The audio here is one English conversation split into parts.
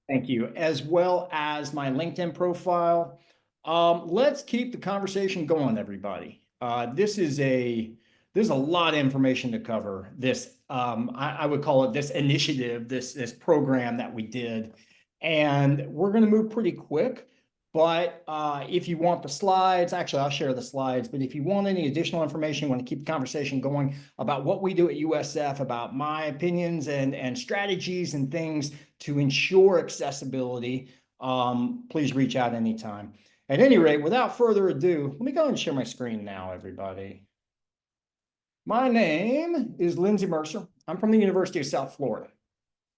Thank you, as well as my LinkedIn profile. Let's keep the conversation going, everybody. There's a lot of information to cover. I would call it this initiative, this program that we did, and we're going to move pretty quick. But if you want the slides, actually, I'll share the slides. But if you want any additional information, want to keep the conversation going about what we do at USF, about my opinions and strategies and things to ensure accessibility, please reach out anytime. At any rate, without further ado, let me go and share my screen now, everybody. My name is Lindsay Mercer. I'm from the University of South Florida.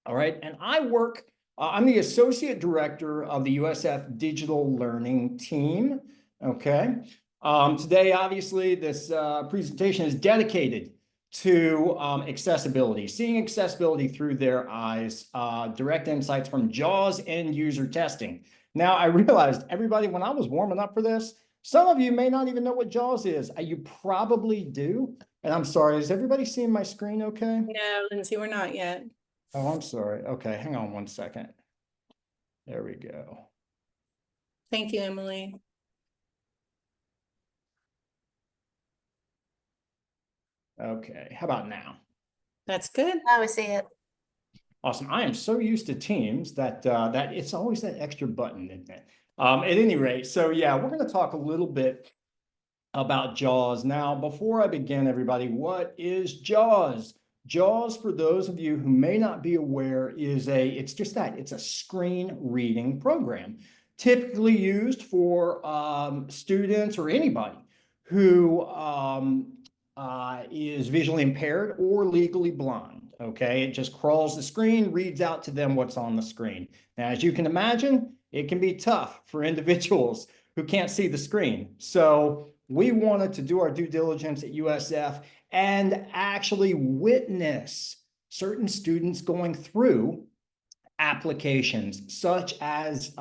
All right, and I'm the Associate Director of the USF Digital Learning Team. Okay. Today, obviously, this presentation is dedicated to accessibility, seeing accessibility through their eyes, direct insights from JAWS end user testing. Now, I realized, everybody, when I was warming up for this, some of you may not even know what JAWS is. You probably do. And I'm sorry, is everybody seeing my screen okay? No, Lindsay, we're not yet. Oh, I'm sorry. Okay, hang on one second. There we go. Thank you, Emily. Okay, how about now? That's good. Now we see it. Awesome. I am so used to Teams that it's always that extra button, isn't it? At any rate, so yeah, we're going to talk a little bit about JAWS. Now, before I begin, everybody, what is JAWS? JAWS, for those of you who may not be aware, it's a screen reading program, typically used for students or anybody who is visually impaired or legally blind. Okay, it just crawls the screen, reads out to them what's on the screen. Now, as you can imagine, it can be tough for individuals who can't see the screen. So we wanted to do our due diligence at USF and actually witness certain students going through applications such as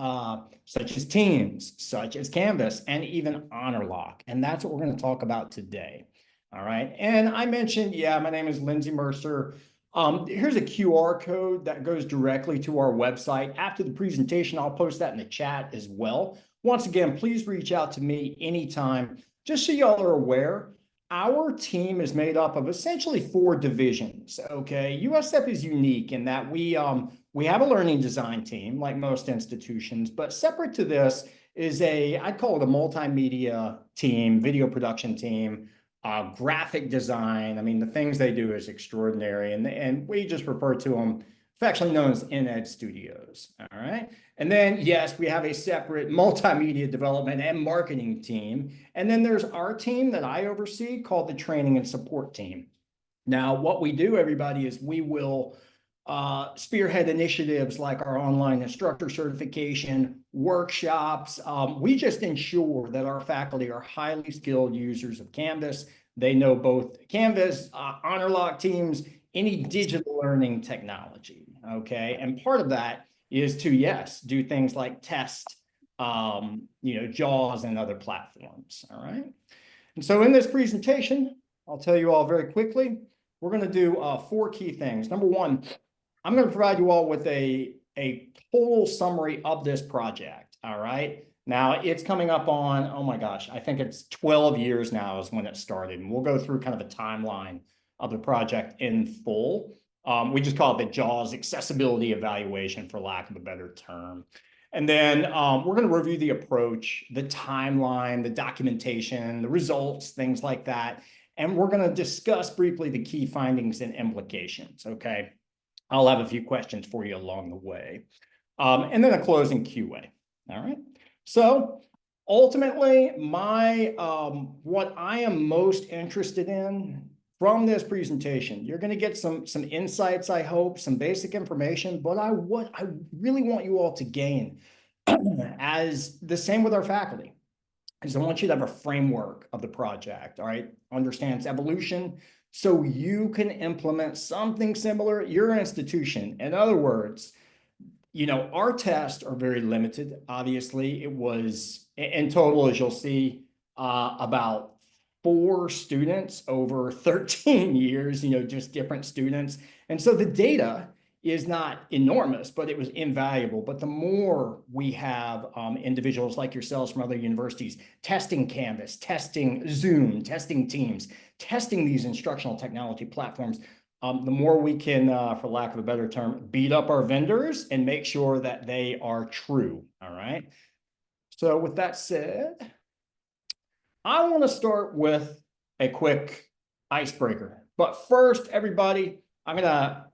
Teams, such as Canvas, and even HonorLock. And that's what we're going to talk about today. All right. And I mentioned, yeah, my name is Lindsay Mercer. Here's a QR code that goes directly to our website. After the presentation, I'll post that in the chat as well. Once again, please reach out to me anytime. Just so y'all are aware, our team is made up of essentially 4 divisions. Okay, USF is unique in that we have a learning design team like most institutions, but separate to this is I'd call it a multimedia team, video production team, graphic design. I mean, the things they do is extraordinary, and we just refer to them affectionately known as in-ed studios. All right. And then, yes, we have a separate multimedia development and marketing team. And then there's our team that I oversee called the training and support team. Now, what we do, everybody, is we will spearhead initiatives like our online instructor certification, workshops. We just ensure that our faculty are highly skilled users of Canvas. They know both Canvas, HonorLock teams, any digital learning technology, okay? And part of that is to, yes, do things like test, JAWS and other platforms, all right? And so in this presentation, I'll tell you all very quickly, we're going to do 4 key things. Number 1, I'm going to provide you all with a total summary of this project, all right? Now, it's coming up on, oh my gosh, I think it's 12 years now is when it started. And we'll go through kind of a timeline of the project in full. We just call it the JAWS accessibility evaluation, for lack of a better term. And then we're going to review the approach, the timeline, the documentation, the results, things like that. And we're going to discuss briefly the key findings and implications, okay? I'll have a few questions for you along the way. And then a closing QA, all right? So ultimately, what I am most interested in from this presentation, you're going to get some insights, I hope, some basic information, but what I really want you all to gain as the same with our faculty is I want you to have a framework of the project, all right? Understand its evolution so you can implement something similar at your institution. In other words, our tests are very limited. Obviously, it was in total, as you'll see, about 4 students over 13 years, just different students. And so the data is not enormous, but it was invaluable. But the more we have individuals like yourselves from other universities testing Canvas, testing Zoom, testing Teams, testing these instructional technology platforms, the more we can, for lack of a better term, beat up our vendors and make sure that they are true. All right. So with that said, I want to start with a quick icebreaker. But first, everybody, I'm going to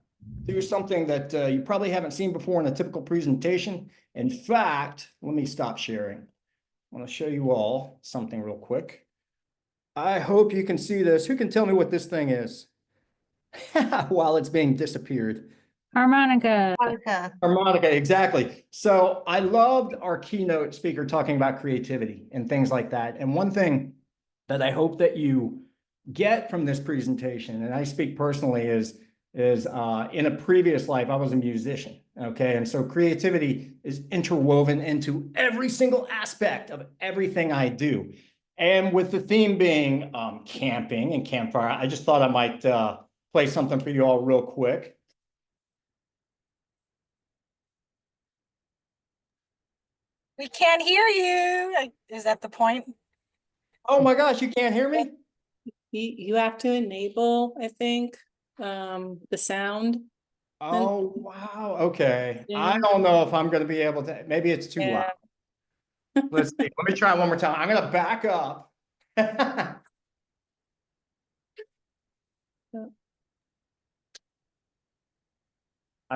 do something that you probably haven't seen before in a typical presentation. In fact, let me stop sharing. I want to show you all something real quick. I hope you can see this. Who can tell me what this thing is while it's being disappeared? Harmonica. Harmonica, exactly. So I loved our keynote speaker talking about creativity and things like that. And one thing that I hope that you get from this presentation, and I speak personally, is in a previous life, I was a musician, okay? And so creativity is interwoven into every single aspect of everything I do. And with the theme being camping and campfire, I just thought I might play something for you all real quick. We can't hear you. Is that the point? Oh my gosh, you can't hear me? You have to enable, I think, the sound. Oh, wow. Okay. I Yeah. don't know if I'm going to be able to, maybe it's too Yeah. loud. Let's see. Let me try one more time. I'm going to back up. I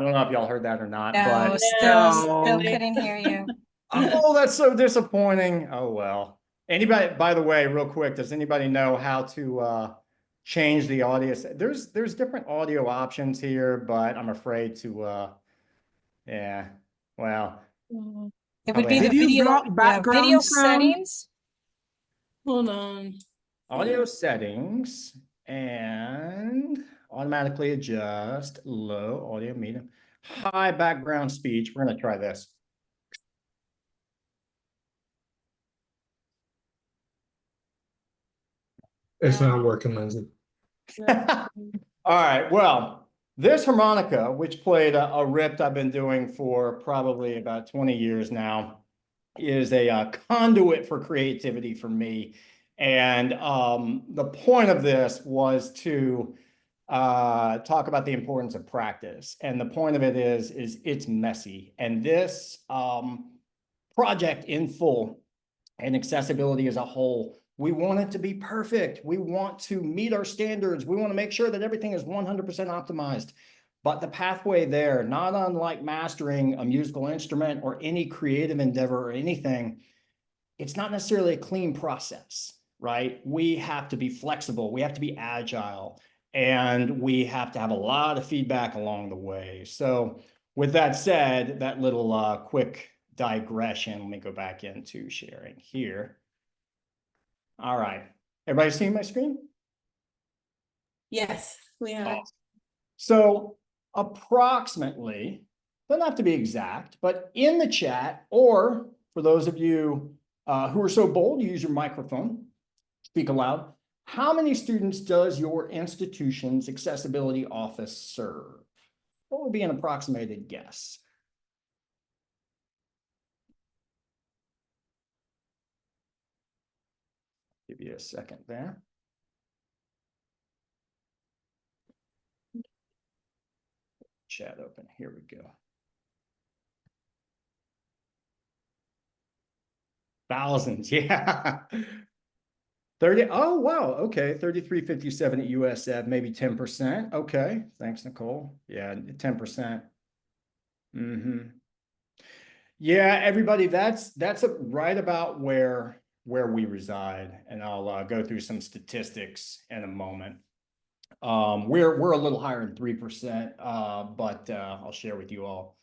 don't know if y'all heard that or not, No, but still No. couldn't hear you. oh, that's so disappointing. Oh, well. Anybody, by the way, real quick, does anybody know how to change the audio? There's different audio options here, but I'm afraid to yeah. Well, It would be the Video video, background video sound. settings. Hold on. audio settings and automatically adjust low audio, medium, high background speech. We're going to try this. It's not working, Lindsay. All right. Well, this harmonica, which played a rip I've been doing for probably about 20 years now, is a conduit for creativity for me. And the point of this was to talk about the importance of practice. And the point of it is it's messy. And this project in full and accessibility as a whole, we want it to be perfect. We want to meet our standards. We want to make sure that everything is 100% optimized. But the pathway there, not unlike mastering a musical instrument or any creative endeavor or anything, it's not necessarily a clean process, right? We have to be flexible. We have to be agile. And we have to have a lot of feedback along the way. So with that said, that little quick digression, let me go back into sharing here. All right. Everybody seeing my screen? Yes, we have. Awesome. So approximately, doesn't have to be exact, but in the chat, or for those of you who are so bold, use your microphone, speak aloud. How many students does your institution's accessibility office serve? What would be an approximated guess? Give you a second there. Chat open. Here we go. Thousands, yeah. 30. Oh, wow. Okay. 3357 at USF, maybe 10%. Okay. Thanks, Nicole. Yeah, 10%. Yeah, everybody, that's right about where we reside. And I'll go through some statistics in a moment. We're a little higher than 3%, but I'll share with you all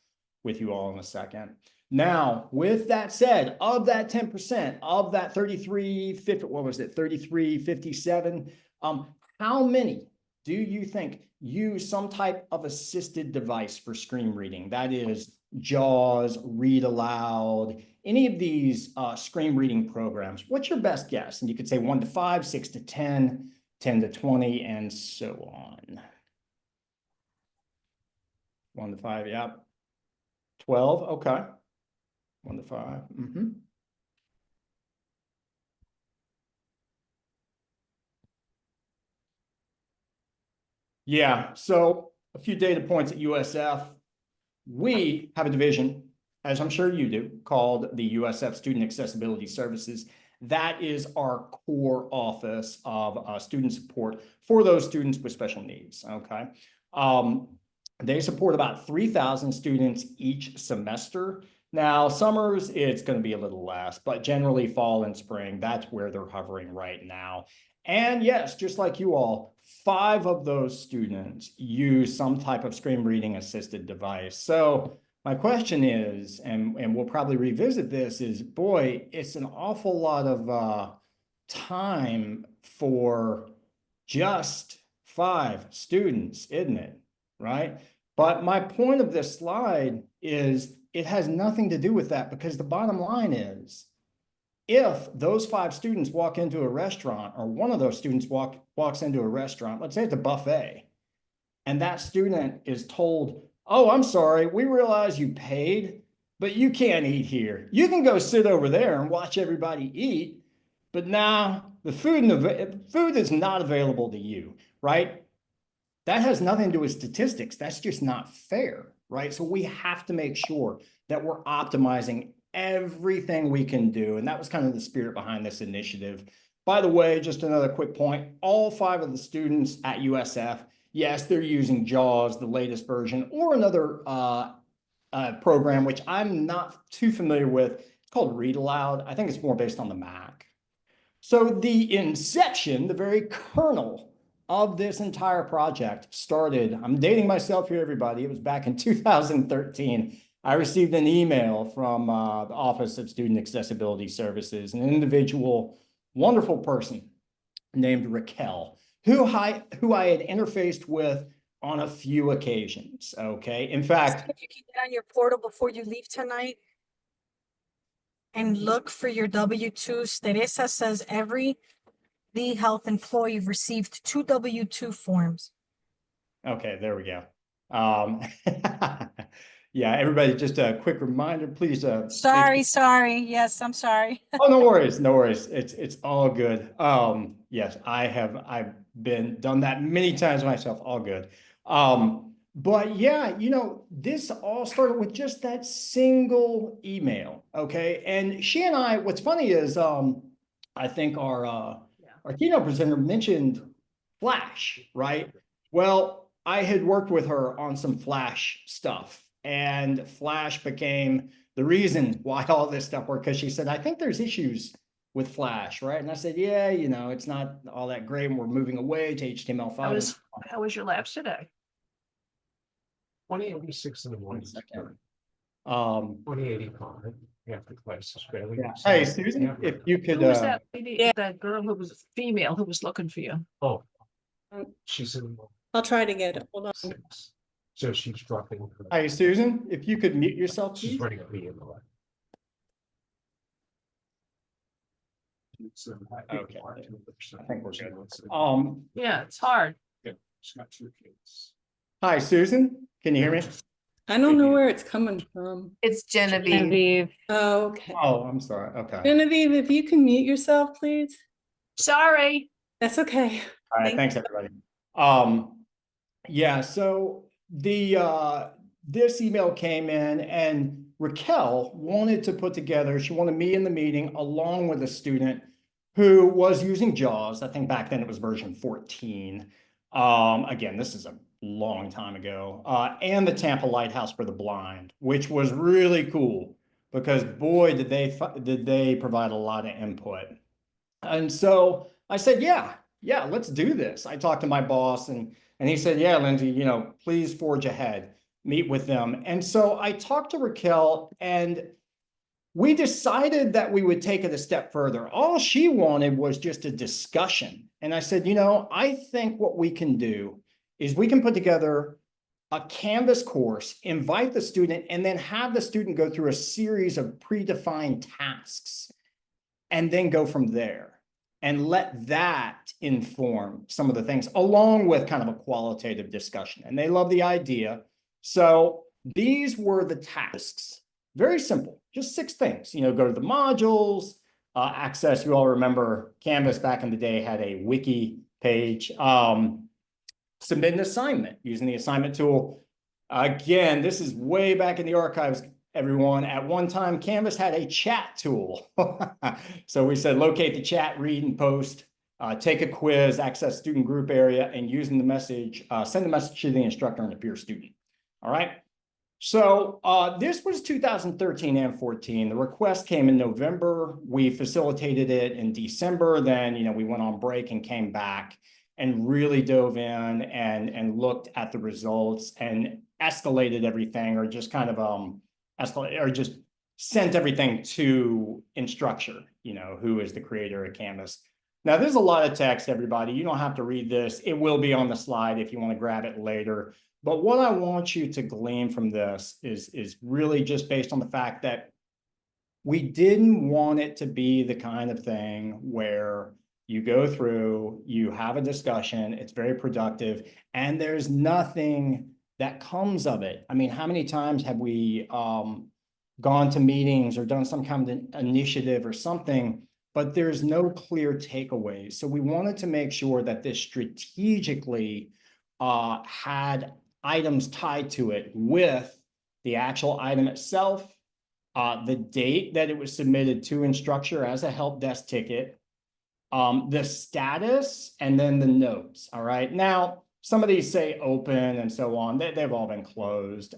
in a second. Now, with that said, of that 10%, of that 3350, what was it, 3357, how many do you think use some type of assisted device for screen reading? That is JAWS, Read Aloud, any of these screen reading programs. What's your best guess? And you could say 1 to 5, 6 to 10, 10 to 20, and so on. 1 to 5, yeah. 12, okay. 1 to 5. Yeah, so a few data points at USF. We have a division, as I'm sure you do, called the USF Student Accessibility Services. That is our core office of student support for those students with special needs, okay? They support about 3,000 students each semester. Now, summers, it's going to be a little less, but generally fall and spring, that's where they're hovering right now. And yes, just like you all, 5 of those students use some type of screen reading assisted device. So my question is, and we'll probably revisit this, is boy, it's an awful lot of time for just 5 students, isn't it? Right? But my point of this slide is it has nothing to do with that, because the bottom line is, if those 5 students walk into a restaurant, or one of those students walks into a restaurant, let's say it's a buffet, and that student is told, oh, I'm sorry, we realize you paid, but you can't eat here. You can go sit over there and watch everybody eat, but now the food is not available to you, right? That has nothing to do with statistics. That's just not fair, right? So we have to make sure that we're optimizing everything we can do. And that was kind of the spirit behind this initiative. By the way, just another quick point, all 5 of the students at USF, yes, they're using JAWS, the latest version, or another program, which I'm not too familiar with. It's called Read Aloud. I think it's more based on the Mac. So the inception, the very kernel of this entire project started, I'm dating myself here, everybody. It was back in 2013. I received an email from the Office of Student Accessibility Services, an individual, wonderful person named Raquel, who I had interfaced with on a few occasions, okay? In fact, If you can get on your portal before you leave tonight and look for your W-2s. Teresa says every the health employee received 2 W-2 forms. okay, there we go. Yeah, everybody, just a quick reminder, please. Sorry. Yes, I'm sorry. Oh, no worries, no worries. It's all good. Yes, I've done that many times myself, all good. But yeah, this all started with just that single email, okay? And she and I, what's funny is, I think our keynote presenter mentioned Flash, right? Well, I had worked with her on some Flash stuff, and Flash became the reason why all this stuff worked, because she said, I think there's issues with Flash, right? And I said, yeah, it's not all that great, and we're moving away to HTML5. How was your labs today? 2086 in the morning. 2085. After classes. Barely. Yeah. Hey, Susan, if you could, Who was that lady, that girl who was female who was looking for you? Oh, she's in I'll try to get it. Hold on. 6. So she's dropping. Hey, Susan, if you could mute yourself, She's please. running a meeting. Okay. I think we're good. Yeah, it's hard. She's got 2 kids. Hi, Susan, can you hear me? I don't know where it's coming from. It's Genevieve. Oh, okay. Oh, I'm sorry. Okay. Genevieve, if you can mute yourself, please. Sorry. That's okay. All right, thanks everybody. Yeah, so this email came in, and Raquel wanted to put together, she wanted me in the meeting along with a student who was using JAWS. I think back then it was version 14. Again, this is a long time ago, and the Tampa Lighthouse for the Blind, which was really cool because boy, did they provide a lot of input. And so I said, yeah, let's do this. I talked to my boss, and he said, yeah, Lindsay, please forge ahead, meet with them. And so I talked to Raquel, and we decided that we would take it a step further. All she wanted was just a discussion. And I said, I think what we can do is we can put together a Canvas course, invite the student, and then have the student go through a series of predefined tasks, and then go from there and let that inform some of the things, along with kind of a qualitative discussion. And they love the idea. So these were the tasks. Very simple, just 6 things. Go to the modules, access. You all remember Canvas back in the day had a wiki page. Submit an assignment using the assignment tool. Again, this is way back in the archives, everyone. At one time, Canvas had a chat tool. So we said, locate the chat, read and post, take a quiz, access student group area, and using the message, send the message to the instructor and a peer student. All right. So this was 2013 and 14. The request came in November. We facilitated it in December. Then, we went on break and came back and really dove in and looked at the results and escalated everything, or just kind of escalate, or just sent everything to Instructure, who is the creator of Canvas. Now, there's a lot of text, everybody. You don't have to read this. It will be on the slide if you want to grab it later. But what I want you to glean from this is really just based on the fact that we didn't want it to be the kind of thing where you go through, you have a discussion, it's very productive, and there's nothing that comes of it. I mean, how many times have we gone to meetings or done some kind of initiative or something, but there's no clear takeaways? So we wanted to make sure that this strategically had items tied to it with the actual item itself, the date that it was submitted to Instructure as a help desk ticket, the status, and then the notes. All right. Now, some of these say open and so on. They've all been closed.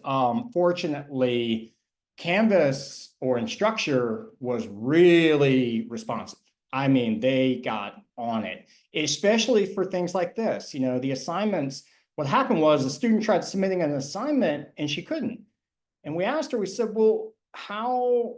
Fortunately, Canvas or Instructure was really responsive. I mean, they got on it, especially for things like this. The assignments. What happened was the student tried submitting an assignment and she couldn't. And we asked her, we said, well, how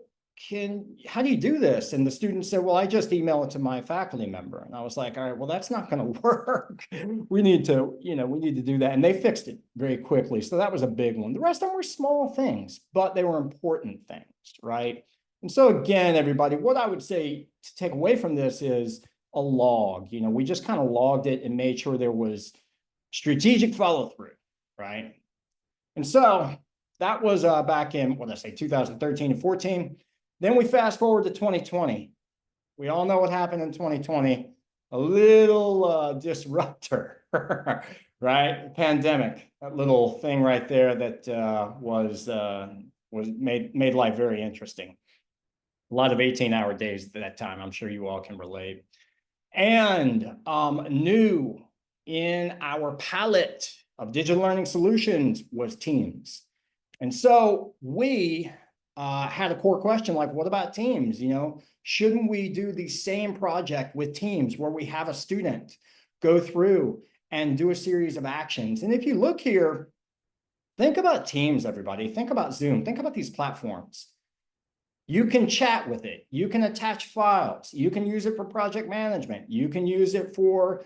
do you do this? And the student said, well, I just email it to my faculty member. And I was like, all right, well, that's not going to work. We need to do that. And they fixed it very quickly. So that was a big one. The rest of them were small things, but they were important things, right? And so again, everybody, what I would say to take away from this is a log. We just kind of logged it and made sure there was strategic follow through, right? And so that was back in, 2013 and 14. Then we fast forward to 2020. We all know what happened in 2020. A little disruptor, right? Pandemic, that little thing right there that was made life very interesting. A lot of 18-hour days at that time. I'm sure you all can relate. And new in our palette of digital learning solutions was Teams. And so we had a core question like, what about Teams? Shouldn't we do the same project with Teams where we have a student go through and do a series of actions? And if you look here, think about Teams, everybody. Think about Zoom. Think about these platforms. You can chat with it. You can attach files. You can use it for project management. You can use it for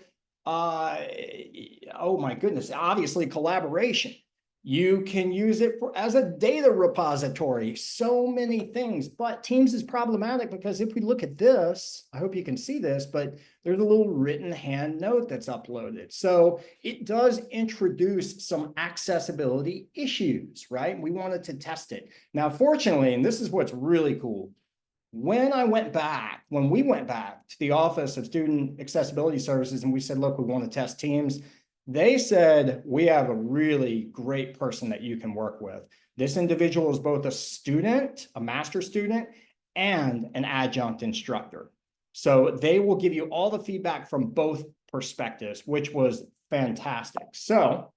oh my goodness, obviously collaboration. You can use it as a data repository, so many things. But Teams is problematic because if we look at this, I hope you can see this, but there's a little written hand note that's uploaded. So it does introduce some accessibility issues, right? We wanted to test it. Now, fortunately, and this is what's really cool, when we went back to the Office of Student Accessibility Services and we said, look, we want to test Teams, they said, we have a really great person that you can work with. This individual is both a student, a master's student, and an adjunct instructor. So they will give you all the feedback from both perspectives, which was fantastic. So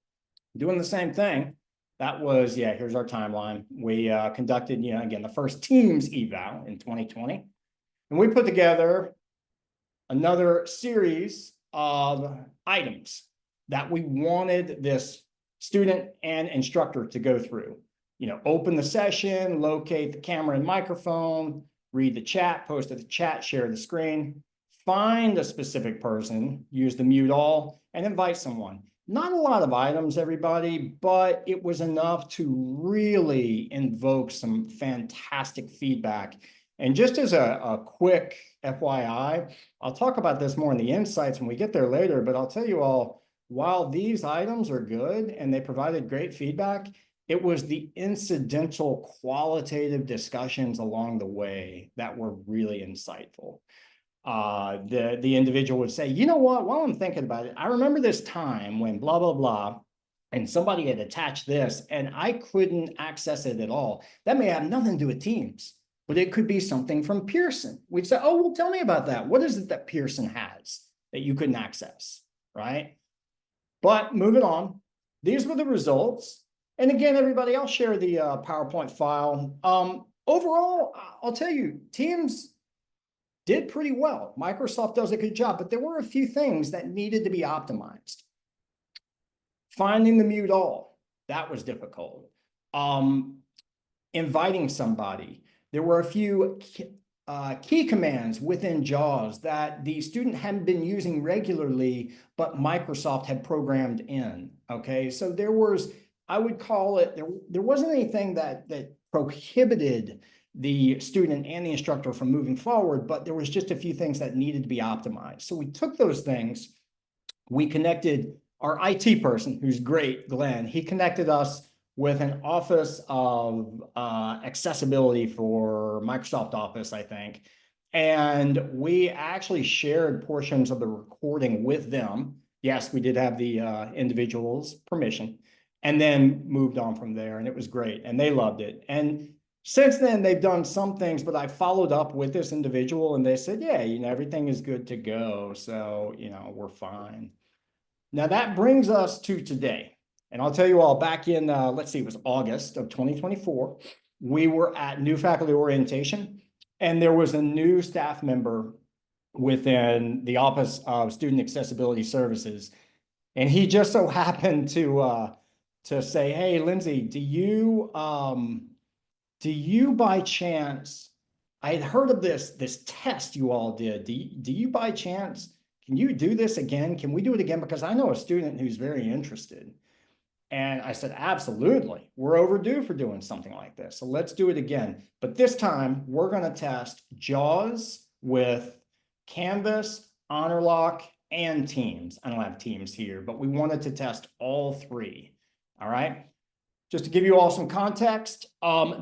doing the same thing, that was, here's our timeline. We conducted, again, the first Teams eval in 2020. And we put together another series of items that we wanted this student and instructor to go through. Open the session, locate the camera and microphone, read the chat, post to the chat, share the screen, find a specific person, use the mute all, and invite someone. Not a lot of items, everybody, but it was enough to really invoke some fantastic feedback. And just as a quick FYI, I'll talk about this more in the insights when we get there later, but I'll tell you all, while these items are good and they provided great feedback, It was the incidental qualitative discussions along the way that were really insightful. The individual would say, you know what, while I'm thinking about it, I remember this time when blah, blah, blah, and somebody had attached this and I couldn't access it at all. That may have nothing to do with Teams, but it could be something from Pearson. We'd say, oh, well, tell me about that. What is it that Pearson has that you couldn't access, right? But moving on, these were the results. And again, everybody, I'll share the PowerPoint file. Overall, I'll tell you, Teams did pretty well. Microsoft does a good job, but there were a few things that needed to be optimized. Finding the mute all, that was difficult. Inviting somebody. There were a few key commands within JAWS that the student hadn't been using regularly, but Microsoft had programmed in, okay? So there was, I would call it, there wasn't anything that prohibited the student and the instructor from moving forward, but there was just a few things that needed to be optimized. So we took those things, we connected our IT person, who's great, Glenn, he connected us with an Office of accessibility for Microsoft Office, I think. And we actually shared portions of the recording with them. Yes, we did have the individual's permission, and then moved on from there, and it was great, and they loved it. And since then, they've done some things, but I followed up with this individual, and they said, yeah, you know, everything is good to go, so, you know, we're fine. Now that brings us to today. And I'll tell you all, back in, let's see, it was August of 2024, we were at new faculty orientation, and there was a new staff member within the Office of Student Accessibility Services. And he just so happened to say, hey, Lindsay, do you by chance, I had heard of this test you all did. Do you by chance, can you do this again? Can we do it again? Because I know a student who's very interested. And I said, absolutely. We're overdue for doing something like this. So let's do it again. But this time we're going to test JAWS with Canvas, HonorLock, and Teams. I don't have Teams here, but we wanted to test all three. All right. Just to give you all some context,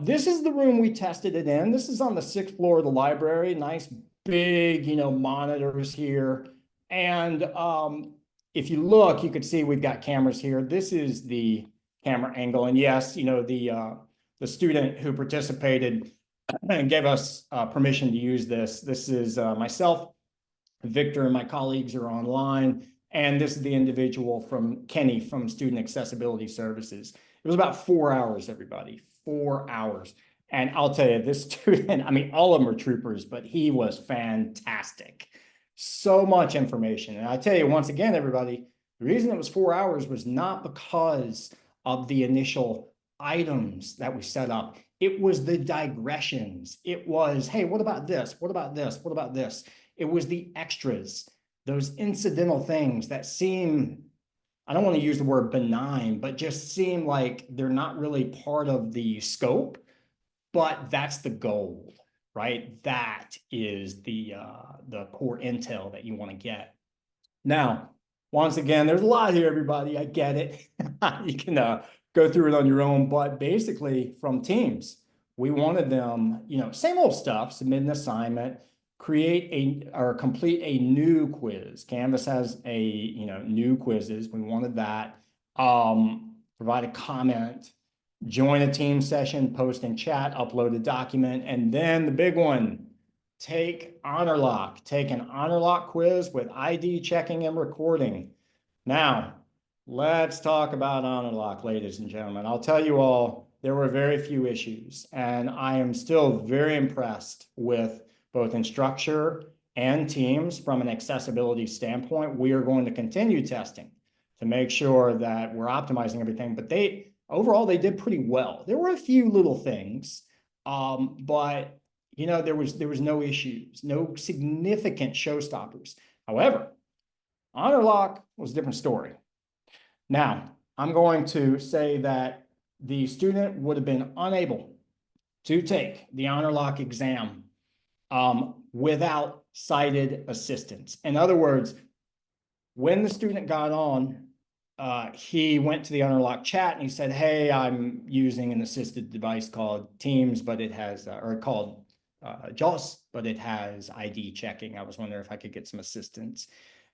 this is the room we tested it in. This is on the 6th floor of the library. Nice big, you know, monitors here. And if you look, you could see we've got cameras here. This is the camera angle. And yes, you know, the student who participated and gave us permission to use this. This is myself, Victor, and my colleagues are online. And this is the individual from Kenny from Student Accessibility Services. It was about 4 hours, everybody, 4 hours. And I'll tell you, this student, I mean, all of them are troopers, but he was fantastic. So much information. And I tell you, once again, everybody, the reason it was 4 hours was not because of the initial items that we set up. It was the digressions. It was, hey, what about this? What about this? What about this? It was the extras, those incidental things that seem, I don't want to use the word benign, but just seem like they're not really part of the scope, but that's the gold. Right? That is the core intel that you want to get. Now, once again, there's a lot here, everybody. I get it. You can go through it on your own, but basically from Teams, we wanted them, you know, same old stuff, submit an assignment, create or complete a new quiz. Canvas has a, you know, new quizzes. We wanted that. Provide a comment, join a team session, post in chat, upload a document, and then the big one, take HonorLock. Take an HonorLock quiz with ID checking and recording. Now, let's talk about HonorLock, ladies and gentlemen. I'll tell you all, there were very few issues, and I am still very impressed with both Instructure and Teams from an accessibility standpoint. We are going to continue testing to make sure that we're optimizing everything, but overall, they did pretty well. There were a few little things, but you know, there was no issues, no significant showstoppers. However, HonorLock was a different story. Now, I'm going to say that the student would have been unable to take the HonorLock exam without sighted assistance. In other words, when the student got on he went to the Unlock chat and he said, hey, I'm using an assisted device called Teams, but it has, or called JAWS, but it has ID checking. I was wondering if I could get some assistance.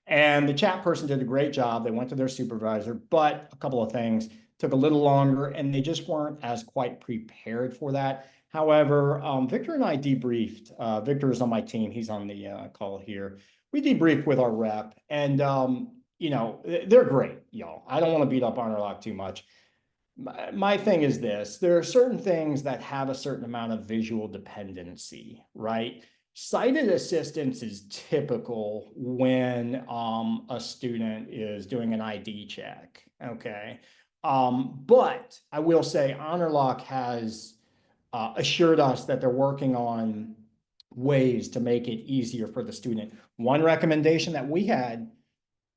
And the chat person did a great job. They went to their supervisor, but a couple of things took a little longer and they just weren't as quite prepared for that. However, Victor and I debriefed. Victor is on my team. He's on the call here. We debriefed with our rep and, you know, they're great, y'all. I don't want to beat up Honorlock too much. My thing is this, there are certain things that have a certain amount of visual dependency, right? Sighted assistance is typical when a student is doing an ID check, okay? But I will say Honorlock has assured us that they're working on ways to make it easier for the student. One recommendation that we had,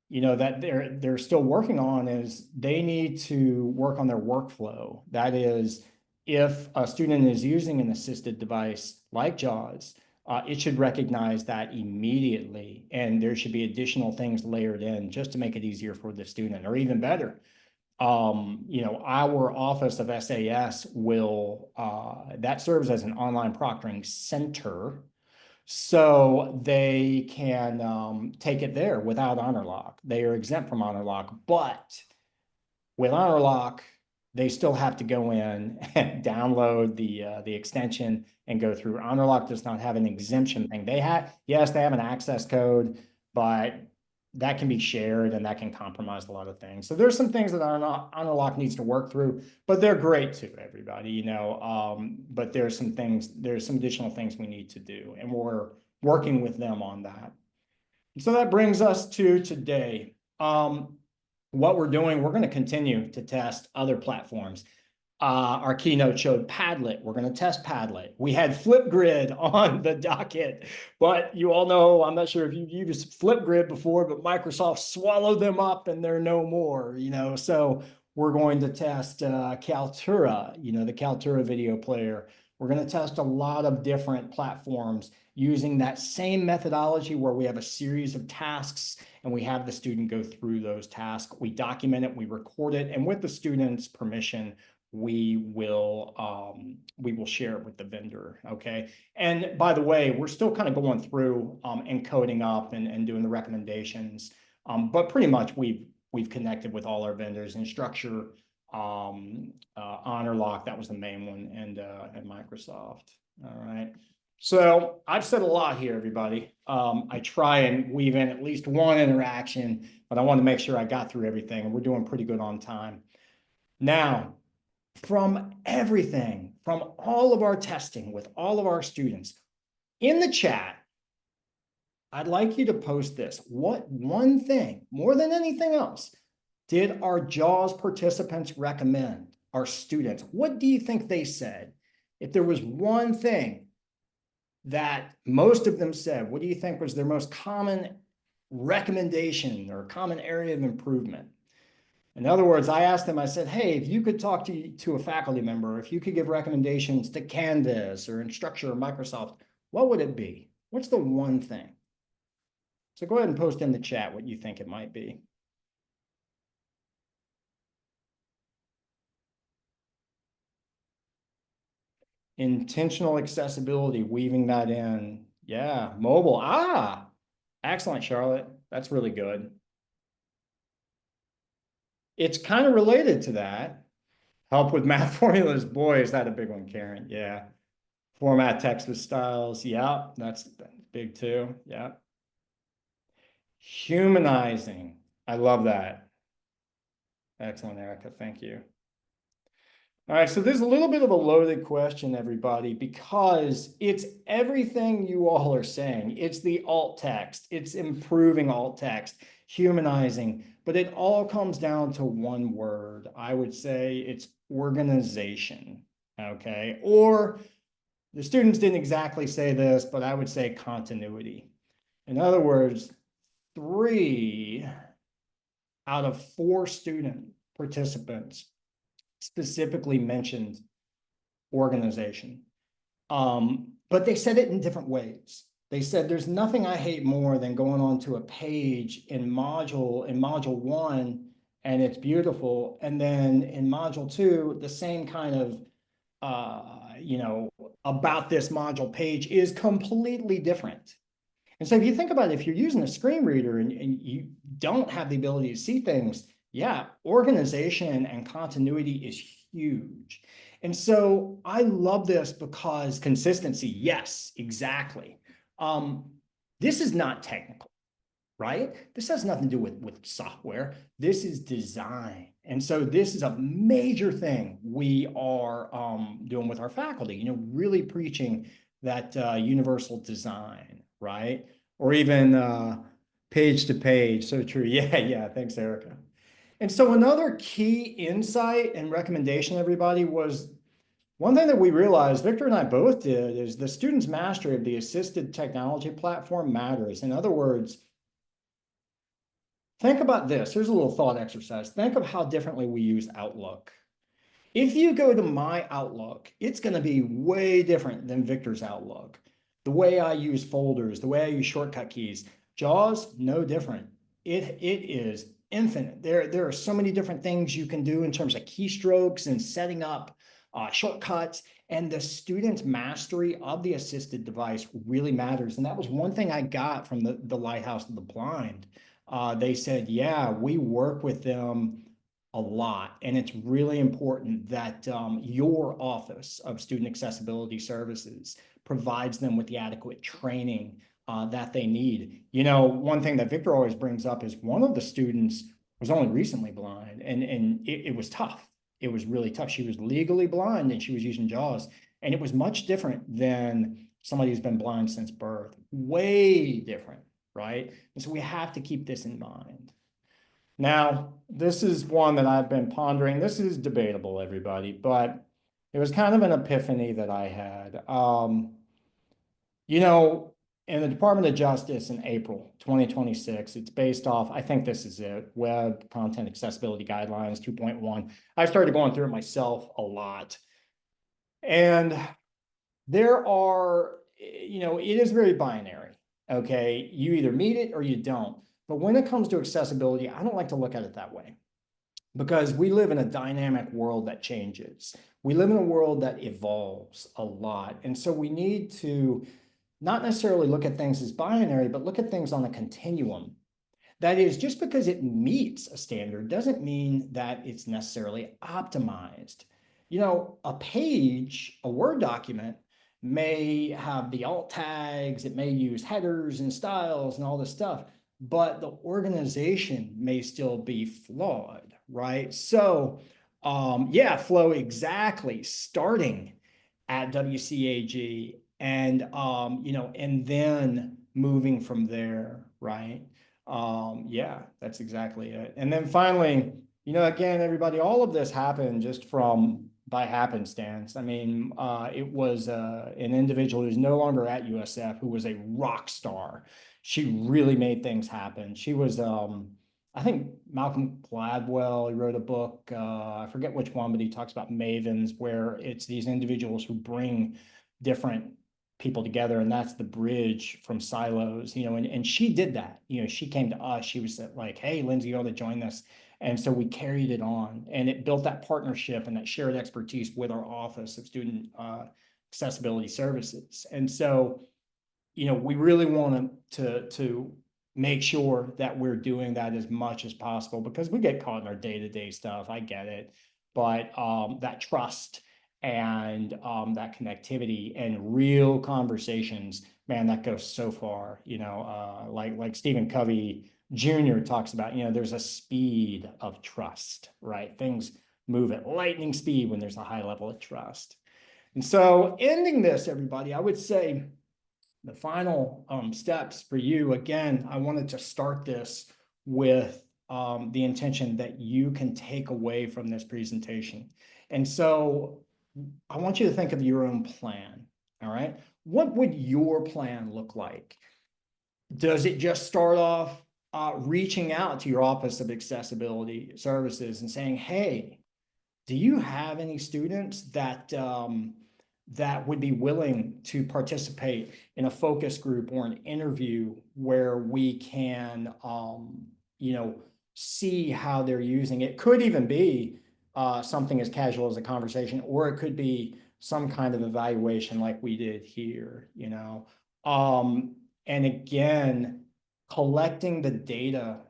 you know, that they're still working on is they need to work on their workflow. That is, if a student is using an assisted device like JAWS, it should recognize that immediately, and there should be additional things layered in just to make it easier for the student, or even better. You know, our office of SAS will, that serves as an online proctoring center. So they can take it there without Honorlock. They are exempt from Honorlock, but with Honorlock, they still have to go in and download the extension and go through. Honorlock does not have an exemption thing. They have, yes, they have an access code, but that can be shared and that can compromise a lot of things. So there's some things that Honorlock needs to work through, but they're great too, everybody, you know, but there's some additional things we need to do, and we're working with them on that. And so that brings us to today. What we're doing, we're going to continue to test other platforms. Our keynote showed Padlet. We're going to test Padlet. We had Flipgrid on the docket, but you all know, I'm not sure if you've used Flipgrid before, but Microsoft swallowed them up and they're no more, you know. So we're going to test Kaltura, you know, the Kaltura video player. We're going to test a lot of different platforms using that same methodology where we have a series of tasks and we have the student go through those tasks. We document it, we record it, and with the student's permission, we will share it with the vendor, okay? And by the way, we're still kind of going through and coding up and doing the recommendations, but pretty much we've connected with all our vendors. Instructure, Honorlock, that was the main one, and Microsoft. All right. So I've said a lot here, everybody. I try and weave in at least one interaction, but I want to make sure I got through everything, and we're doing pretty good on time. Now, from everything, from all of our testing with all of our students, in the chat, I'd like you to post this. What one thing, more than anything else, did our JAWS participants recommend, our students? What do you think they said? If there was one thing that most of them said, what do you think was their most common recommendation or common area of improvement? In other words, I asked them, I said, hey, if you could talk to a faculty member, if you could give recommendations to Canvas or Instructure or Microsoft, what would it be? What's the one thing? So go ahead and post in the chat what you think it might be. Intentional accessibility, weaving that in. Yeah, mobile. Ah, excellent, Charlotte. That's really good. It's kind of related to that. Help with math formulas. Boy, is that a big one, Karen. Yeah. Format text with styles. Yeah, that's big too. Yeah. Humanizing. I love that. Excellent, Erica. Thank you. All right, so there's a little bit of a loaded question, everybody, because it's everything you all are saying. It's the alt text, it's improving alt text, humanizing, but it all comes down to one word. I would say it's organization, okay? Or the students didn't exactly say this, but I would say continuity. In other words, 3 out of 4 student participants specifically mentioned organization. But they said it in different ways. They said, there's nothing I hate more than going onto a page in module 1 and it's beautiful. And then in module 2, the same kind of, about this module page is completely different. And so if you think about it, if you're using a screen reader and you don't have the ability to see things, yeah, organization and continuity is huge. And so I love this because consistency, yes, exactly. This is not technical, right? This has nothing to do with software. This is design. And so this is a major thing we are doing with our faculty, really preaching that universal design, right? Or even page to page. So true. Yeah. Thanks, Erica. And so another key insight and recommendation, everybody, was one thing that we realized, Victor and I both did, is the student's mastery of the assisted technology platform matters. In other words, think about this. Here's a little thought exercise. Think of how differently we use Outlook. If you go to my Outlook, it's going to be way different than Victor's Outlook. The way I use folders, the way I use shortcut keys, JAWS, no different. It is infinite. There are so many different things you can do in terms of keystrokes and setting up shortcuts, and the student's mastery of the assisted device really matters. And that was one thing I got from the Lighthouse of the Blind. They said, yeah, we work with them a lot, and it's really important that your Office of Student Accessibility Services provides them with the adequate training that they need. One thing that Victor always brings up is one of the students was only recently blind, and it was tough. It was really tough. She was legally blind and she was using JAWS, and it was much different than somebody who's been blind since birth. Way different, right? And so we have to keep this in mind. Now, this is one that I've been pondering. This is debatable, everybody, but it was kind of an epiphany that I had. In the Department of Justice in April 2026, it's based off, I think this is it, Web Content Accessibility Guidelines 2.1. I started going through it myself a lot. And there are, it is very binary, okay? You either meet it or you don't. But when it comes to accessibility, I don't like to look at it that way, because we live in a dynamic world that changes. We live in a world that evolves a lot. And so we need to not necessarily look at things as binary, but look at things on a continuum. That is, just because it meets a standard doesn't mean that it's necessarily optimized. A page, a Word document, may have the alt tags, it may use headers and styles and all this stuff, but the organization may still be flawed, right? So, flow exactly, starting at WCAG and, and then moving from there, right? That's exactly it. And then finally, again, everybody, all of this happened just by happenstance. I mean, it was an individual who's no longer at USF who was a rock star. She really made things happen. She was, I think Malcolm Gladwell, he wrote a book, I forget which one, but he talks about mavens, where it's these individuals who bring different people together, and that's the bridge from silos, and she did that. She came to us, she was like, hey, Lindsay, you ought to join this. And so we carried it on, and it built that partnership and that shared expertise with our Office of Student Accessibility Services. And so, we really want to make sure that we're doing that as much as possible, because we get caught in our day-to-day stuff. I get it, but that trust and that connectivity and real conversations, man, that goes so far. Like Stephen Covey Jr. talks about, there's a speed of trust, right? Things move at lightning speed when there's a high level of trust. And so ending this, everybody, I would say the final steps for you, again, I wanted to start this with the intention that you can take away from this presentation. And so I want you to think of your own plan, all right? What would your plan look like? Does it just start off reaching out to your Office of Accessibility Services and saying, hey, do you have any students that that would be willing to participate in a focus group or an interview where we can, see how they're using it. Could even be something as casual as a conversation, or it could be some kind of evaluation like we did here, you know. And again, collecting the data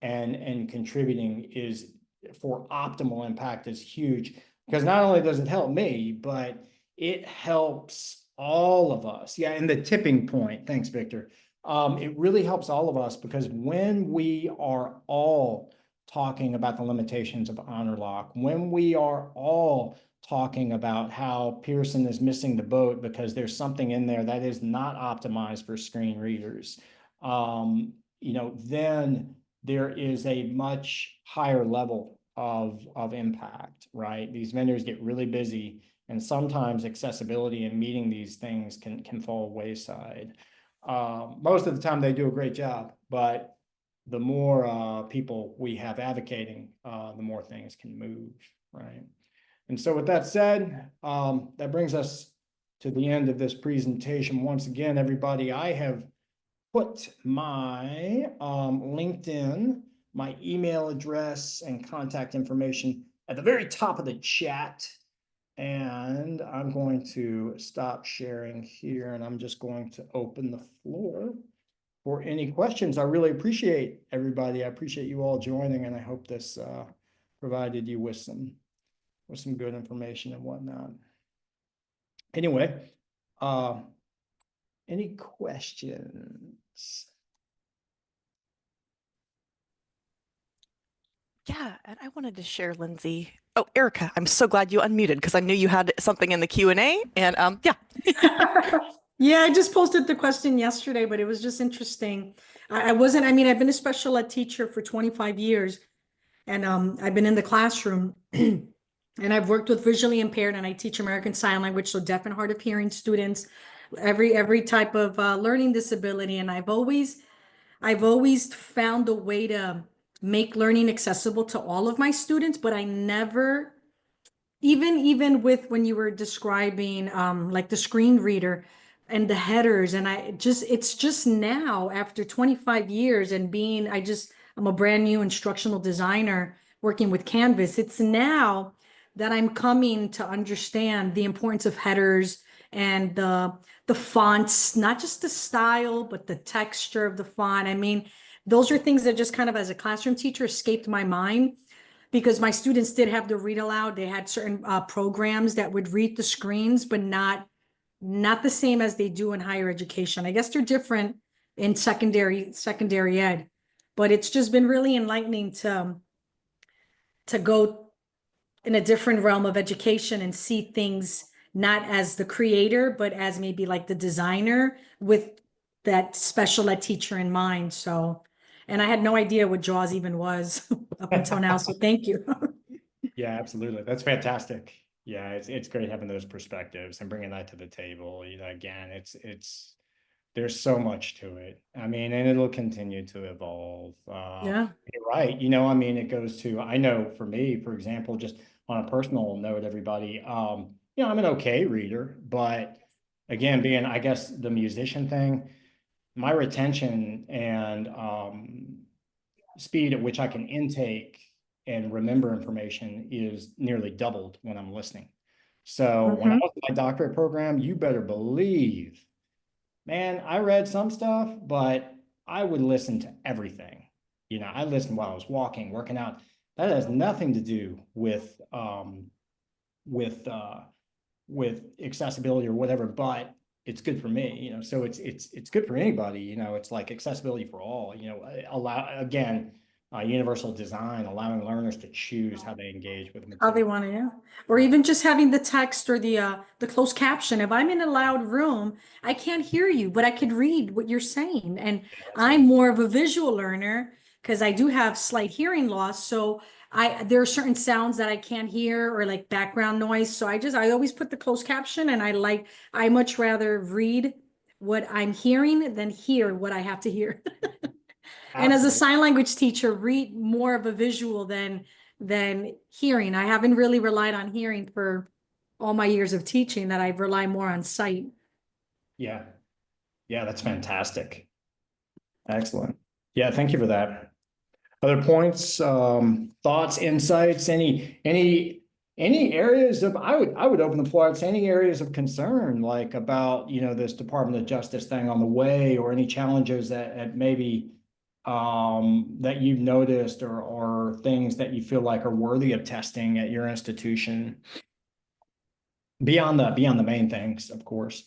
and contributing is for optimal impact is huge, because not only does it help me, but it helps all of us. Yeah, and the tipping point, thanks, Victor. It really helps all of us, because when we are all talking about the limitations of honor lock, when we are all talking about how Pearson is missing the boat because there's something in there that is not optimized for screen readers, you know, then there is a much higher level of impact, right? These vendors get really busy, and sometimes accessibility and meeting these things can fall wayside. Most of the time they do a great job, but the more people we have advocating, the more things can move, right? And so with that said, that brings us to the end of this presentation. Once again, everybody, I have put my LinkedIn, my email address and contact information at the very top of the chat. And I'm going to stop sharing here, and I'm just going to open the floor for any questions. I really appreciate everybody. I appreciate you all joining, and I hope this provided you with some good information and whatnot. Anyway, any questions? Yeah, and I wanted to share, Lindsay. Oh, Erica, I'm so glad you unmuted, because I knew you had something in the Q&A. And yeah. Yeah, I just posted the question yesterday, but it was just interesting. I wasn't, I mean, I've been a special ed teacher for 25 years, and I've been in the classroom and I've worked with visually impaired, and I teach American Sign Language, so deaf and hard of hearing students, every type of learning disability. And I've always found a way to make learning accessible to all of my students, but I never, even with when you were describing like the screen reader and the headers, and it's just now after 25 years and I'm a brand new instructional designer working with Canvas. It's now that I'm coming to understand the importance of headers and the fonts, not just the style, but the texture of the font. I mean, those are things that just kind of, as a classroom teacher, escaped my mind, because my students did have to read aloud. They had certain programs that would read the screens, but not the same as they do in higher education. I guess they're different in secondary ed, but it's just been really enlightening to go in a different realm of education and see things not as the creator, but as maybe like the designer with that special ed teacher in mind. So, and I had no idea what JAWS even was up until now. So thank you. Yeah, absolutely. That's fantastic. Yeah, it's great having those perspectives and bringing that to the table. You know, again, there's so much to it. I mean, and it'll continue to evolve. Yeah. You're right. You know, I mean, it goes to, I know for me, for example, just on a personal note, everybody, you know, I'm an okay reader, but again, being, I guess, the musician thing, my retention and speed at which I can intake and remember information is nearly doubled when I'm listening. So when I was in my doctorate program, you better believe, man, I read some stuff, but I would listen to everything. You know, I listened while I was walking, working out. That has nothing to do with accessibility or whatever, but it's good for me, you know. So it's good for anybody, you know. It's like accessibility for all, you know. Universal design, allowing learners to choose how they engage with How they material. want to, yeah. Or even just having the text or the closed caption. If I'm in a loud room, I can't hear you, but I could read what you're saying. And I'm more of a visual learner because I do have slight hearing loss. So there are certain sounds that I can't hear, or like background noise. So I always put the closed caption, and I much rather read what I'm hearing than hear what I have to hear. And as a Absolutely. sign language teacher, read more of a visual than hearing. I haven't really relied on hearing for all my years of teaching, that I rely more on sight. Yeah. Yeah, that's fantastic. Excellent. Yeah, thank you for that. Other points, thoughts, insights, any areas of, I would open the floor, to any areas of concern, like about, this Department of Justice thing on the way, or any challenges that maybe that you've noticed, or things that you feel like are worthy of testing at your institution. Beyond the main things, of course.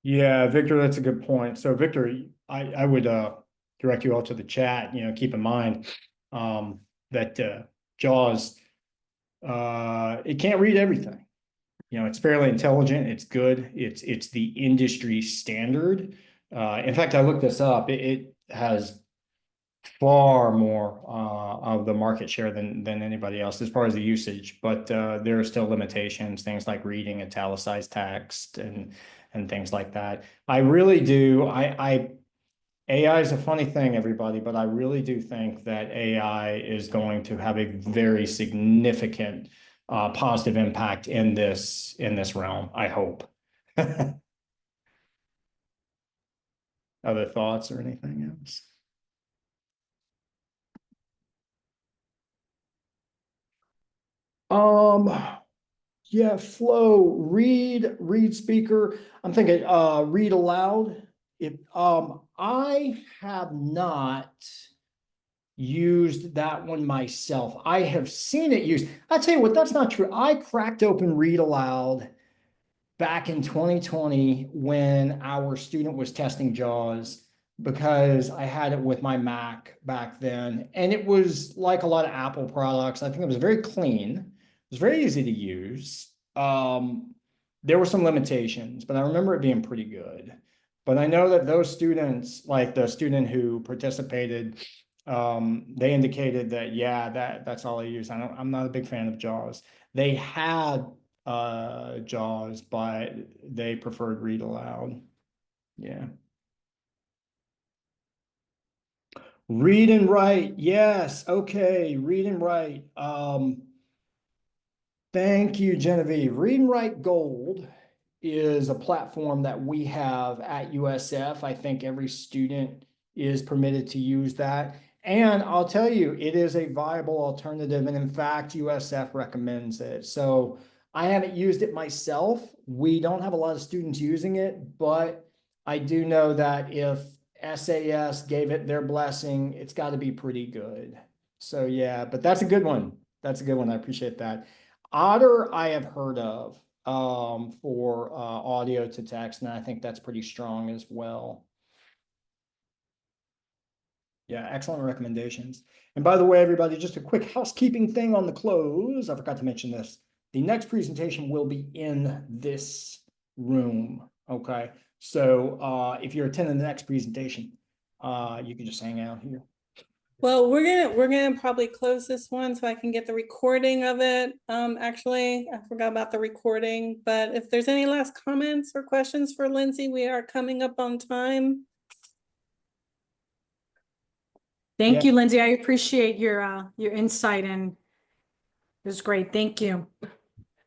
Yeah, Victor, that's a good point. So Victor, I would direct you all to the chat, keep in mind that JAWS it can't read everything. It's fairly intelligent, it's good, it's the industry standard. In fact, I looked this up, it has far more of the market share than anybody else as far as the usage, but there are still limitations, things like reading italicized text and things like that. I really do. AI is a funny thing, everybody, but I really do think that AI is going to have a very significant positive impact in this realm, I hope. Other thoughts or anything else? Yeah, flow, read speaker. I'm thinking, read aloud. I have not used that one myself. I have seen it used. I'll tell you what, that's not true. I cracked open read aloud back in 2020 when our student was testing JAWS, because I had it with my Mac back then. And it was like a lot of Apple products. I think it was very clean. It was very easy to use. There were some limitations, but I remember it being pretty good. But I know that those students, like the student who participated, they indicated that, yeah, that's all I use. I'm not a big fan of JAWS. They had JAWS, but they preferred read aloud. Yeah. Read and write. Yes. Okay. Read and write. Thank you, Genevieve. Read and Write Gold is a platform that we have at USF. I think every student is permitted to use that. And I'll tell you, it is a viable alternative. And in fact, USF recommends it. So I haven't used it myself. We don't have a lot of students using it, but I do know that if SAS gave it their blessing, it's got to be pretty good. So yeah, but that's a good one. That's a good one. I appreciate that. Otter, I have heard of for audio to text, and I think that's pretty strong as well. Yeah, excellent recommendations. And by the way, everybody, just a quick housekeeping thing on the close. I forgot to mention this. The next presentation will be in this room. Okay. So if you're attending the next presentation, you can just hang out here. Well, we're gonna probably close this one so I can get the recording of it. Actually, I forgot about the recording, but if there's any last comments or questions for Lindsay, we are coming up on time. Thank Yeah. you, Lindsay. I appreciate your insight, and it was great. Thank you.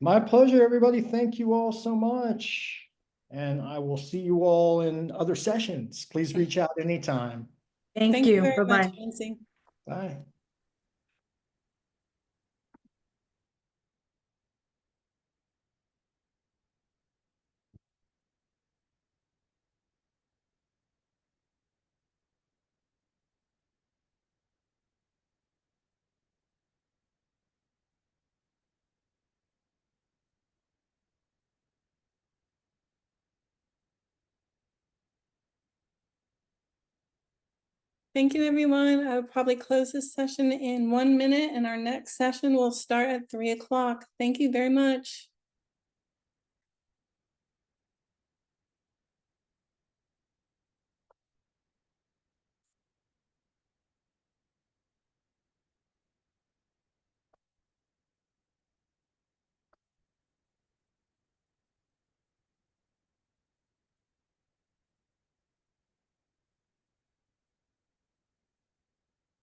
My pleasure, everybody. Thank you all so much. And I will see you all in other sessions. Please reach out anytime. Thank you. very much, Bye-bye. Lindsay. Bye. Thank you, everyone. I will probably close this session in 1 minute, and our next session will start at 3 o'clock. Thank you very much.